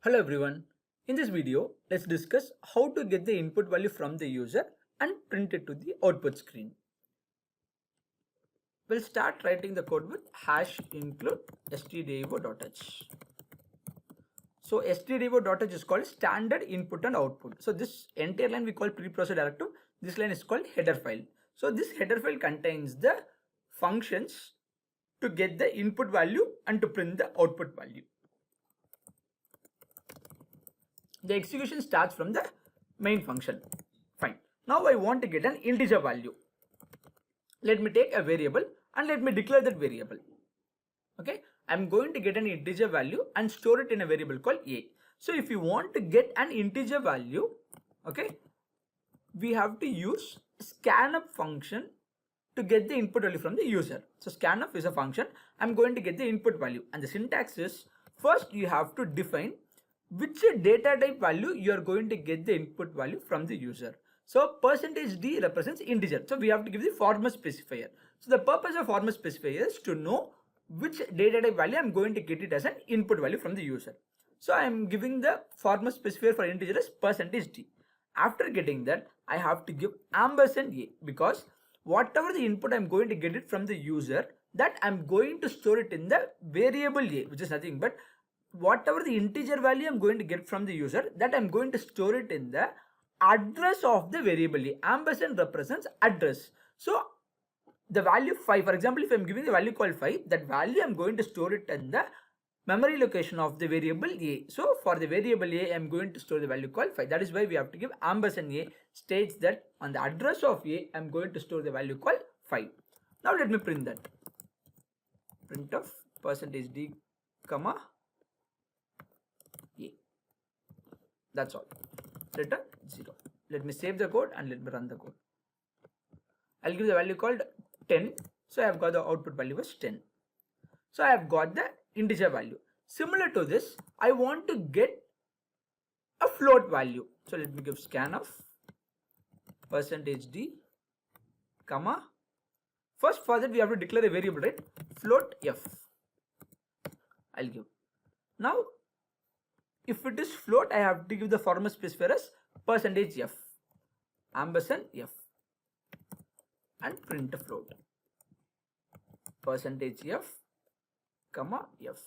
Hello everyone. In this video, let's discuss how to get the input value from the user and print it to the output screen. We'll start writing the code with hash include stdio.h. So stdio.h is called standard input and output. So this entire line we call preprocessor directive. This line is called header file. So this header file contains the functions to get the input value and to print the output value. The execution starts from the main function. Fine. Now I want to get an integer value. Let me take a variable and let me declare that variable. Okay. I'm going to get an integer value and store it in a variable called a. So if you want to get an integer value, okay, we have to use scanf function to get the input value from the user. So scanf is a function. I'm going to get the input value, and the syntax is first you have to define which data type value you are going to get the input value from the user. So %d represents integer. So we have to give the format specifier. So the purpose of format specifier is to know which data type value I am going to get it as an input value from the user. So I am giving the format specifier for integer as %d. After getting that, I have to give ampersand a, because whatever the input I am going to get it from the user, that I am going to store it in the variable a, which is nothing but whatever the integer value I'm going to get from the user, that I'm going to store it in the address of the variable a. Ampersand represents address. So the value 5, for example, if I'm giving the value called 5, that value I'm going to store it in the memory location of the variable a. So for the variable a, I'm going to store the value called 5. That is why we have to give ampersand a, states that on the address of a, I'm going to store the value called 5. Now let me print that. Printf %d comma a. That's all. Return 0. Let me save the code and let me run the code. I'll give the value called 10. So I have got the output value was 10. So I have got the integer value. Similar to this, I want to get a float value. So let me give scanf %d comma. First, for that we have to declare a variable, right? Float f. I'll give. Now if it is float, I have to give the format specifier as %f, ampersand f, and print float %f comma f.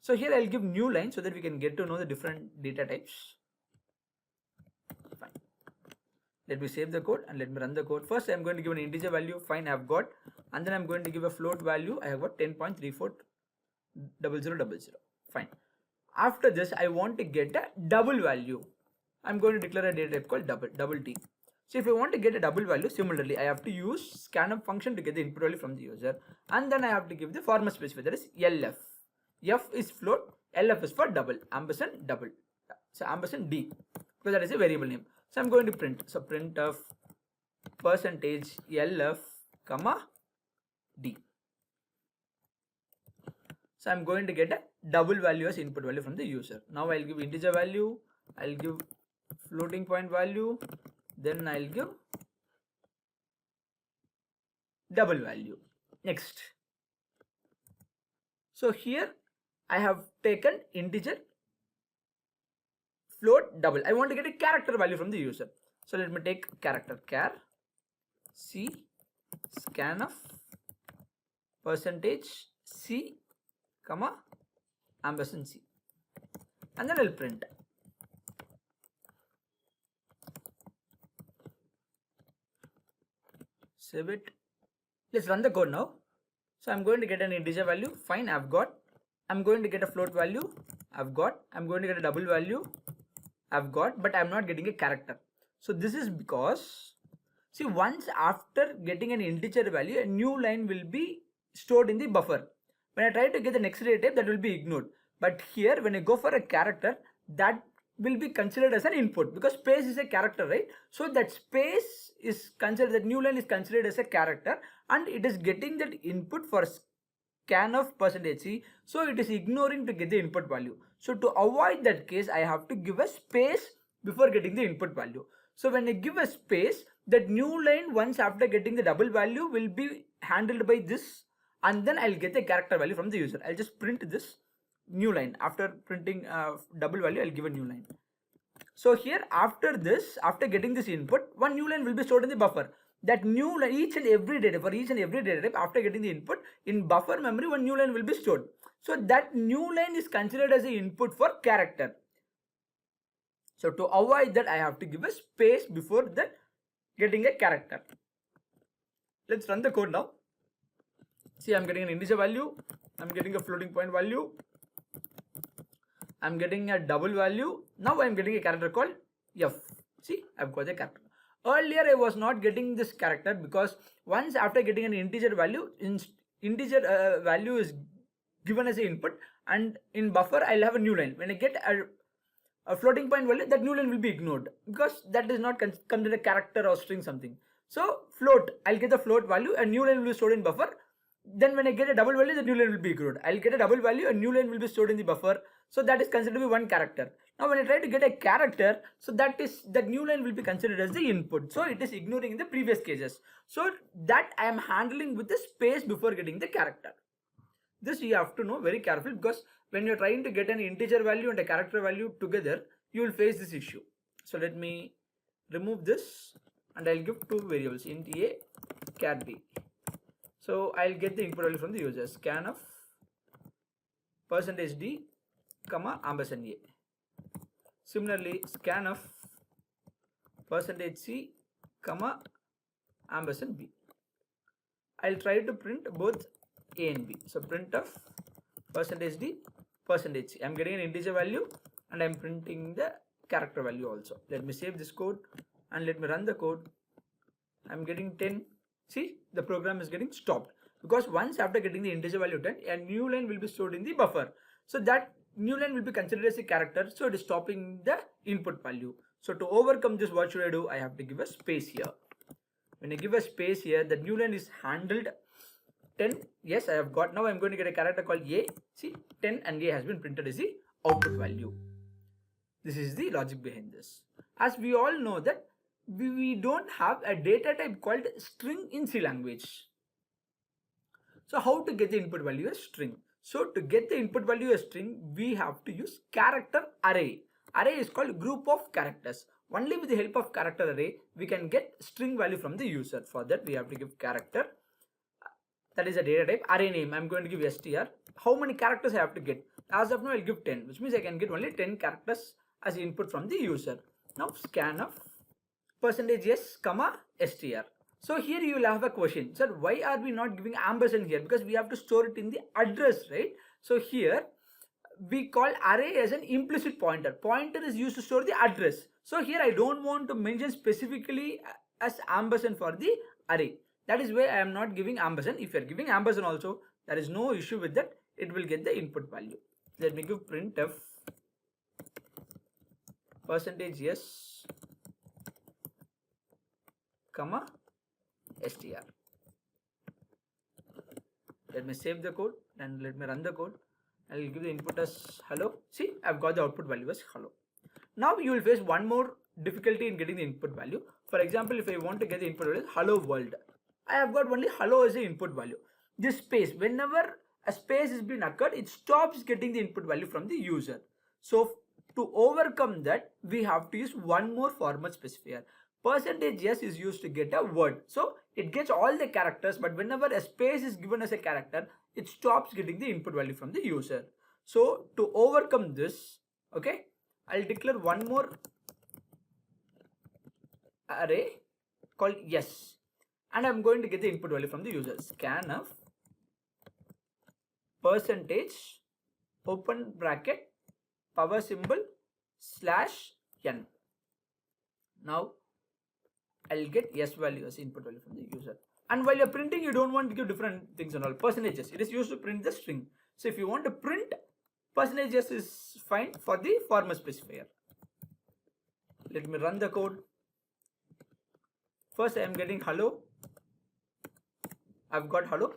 So here I'll give new line so that we can get to know the different data types. Fine. Let me save the code and let me run the code. First I'm going to give an integer value. Fine, I have got, and then I'm going to give a float value. I have got 10.340000. Fine. After this, I want to get a double value. I'm going to declare a data type called double t. So if I want to get a double value, similarly, I have to use scanf function to get the input value from the user, and then I have to give the format specifier, that is lf. F is float, lf is for double, ampersand double. So ampersand d, because that is a variable name. So I'm going to print. So print of %lf comma d. So I'm going to get a double value as input value from the user. Now I'll give integer value, I'll give floating point value, then I'll give double value. Next. So here I have taken integer, float, double. I want to get a character value from the user. So let me take character char c scanf %c comma ampersand c, and then I'll print. Save it. Let's run the code now. So I'm going to get an integer value. Fine, I've got. I'm going to get a float value. I've got. I'm going to get a double value. I've got, but I'm not getting a character. So this is because, see, once after getting an integer value, a new line will be stored in the buffer. When I try to get the next data type, that will be ignored. But here, when I go for a character, that will be considered as an input, because space is a character, right? So that space is considered, that new line is considered as a character, and it is getting that input for scanf %c. So it is ignoring to get the input value. So to avoid that case, I have to give a space before getting the input value. So when I give a space, that new line, once after getting the double value, will be handled by this, and then I'll get the character value from the user. I'll just print this new line. After printing double value, I'll give a new line. So here after this, after getting this input, one new line will be stored in the buffer. That new line, each and every data type, after getting the input in buffer memory, one new line will be stored. So that new line is considered as the input for character. So to avoid that, I have to give a space before that getting a character. Let's run the code now. See, I'm getting an integer value, I'm getting a floating point value, I'm getting a double value. Now I'm getting a character called f. See, I've got a character. Earlier I was not getting this character because once after getting an integer value, integer value is given as an input, and in buffer I'll have a new line. When I get a floating point value, that new line will be ignored because that is not considered a character or string something. So float, I'll get the float value, a new line will be stored in buffer. Then when I get a double value, the new line will be ignored. I'll get a double value, a new line will be stored in the buffer. So that is considered to be one character. Now when I try to get a character, so that new line will be considered as the input. So it is ignoring in the previous cases. So that I am handling with the space before getting the character. This you have to know very carefully, because when you are trying to get an integer value and a character value together, you will face this issue. So let me remove this and I'll give two variables, int a, char b. So I'll get the input value from the user, scanf %d, ampersand a. Similarly, scanf %c, ampersand b. I'll try to print both a and b. So printf %d, %c. I'm getting an integer value and I'm printing the character value also. Let me save this code and let me run the code. I'm getting 10. See, the program is getting stopped because once after getting the integer value 10, a new line will be stored in the buffer. So that new line will be considered as a character, so it is stopping the input value. So to overcome this, what should I do? I have to give a space here. When I give a space here, the new line is handled 10. Yes, I have got. Now I'm going to get a character called a. See, 10 and a has been printed as the output value. This is the logic behind this. As we all know that we don't have a data type called string in C language. So how to get the input value as string? So to get the input value as string, we have to use character array. Array is called group of characters. Only with the help of character array, we can get string value from the user. For that, we have to give character. That is a data type. Array name, I'm going to give str. How many characters I have to get? As of now, I'll give 10, which means I can get only 10 characters as input from the user. Now scanf %s, str. So here you will have a question. Sir, why are we not giving ampersand here? Because we have to store it in the address, right? So here we call array as an implicit pointer. Pointer is used to store the address. So here I don't want to mention specifically as ampersand for the array. That is why I am not giving ampersand. If you are giving ampersand also, there is no issue with that. It will get the input value. Let me give printf %s, str. Let me save the code and let me run the code. I will give the input as hello. See, I've got the output value as hello. Now you will face one more difficulty in getting the input value. For example, if I want to get the input value hello world, I have got only hello as the input value. This space, whenever a space is being occurred, it stops getting the input value from the user. So to overcome that, we have to use one more format specifier. %s is used to get a word. So it gets all the characters, but whenever a space is given as a character, it stops getting the input value from the user. So to overcome this, okay, I'll declare one more array called yes, and I'm going to get the input value from the user. Scanf %, open bracket, power symbol, /n. Now I'll get yes value as input value from the user. And while you're printing, you don't want to give different things and all. %s, it is used to print the string. So if you want to print, %s is fine for the format specifier. Let me run the code. First I am getting hello. I've got hello.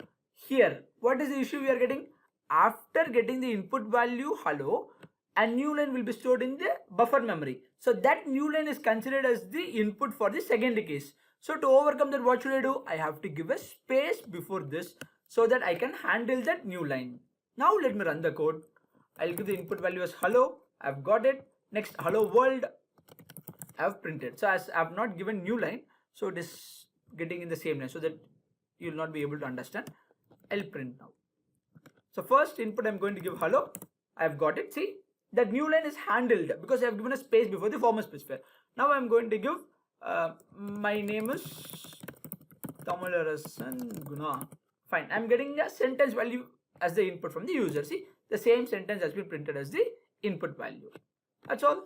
Here, what is the issue we are getting? After getting the input value hello, a new line will be stored in the buffer memory. So that new line is considered as the input for the second case. So to overcome that, what should I do? I have to give a space before this so that I can handle that new line. Now let me run the code. I'll give the input value as hello. I've got it. Next, hello world, I've printed. So as I've not given new line, so it is getting in the same line, so that you'll not be able to understand. I'll print now. So first input I'm going to give hello. I've got it. See, that new line is handled because I have given a space before the former specifier. Now I'm going to give my name is Tamilarasan Guna. Fine. I'm getting a sentence value as the input from the user. See, the same sentence has been printed as the input value. That's all.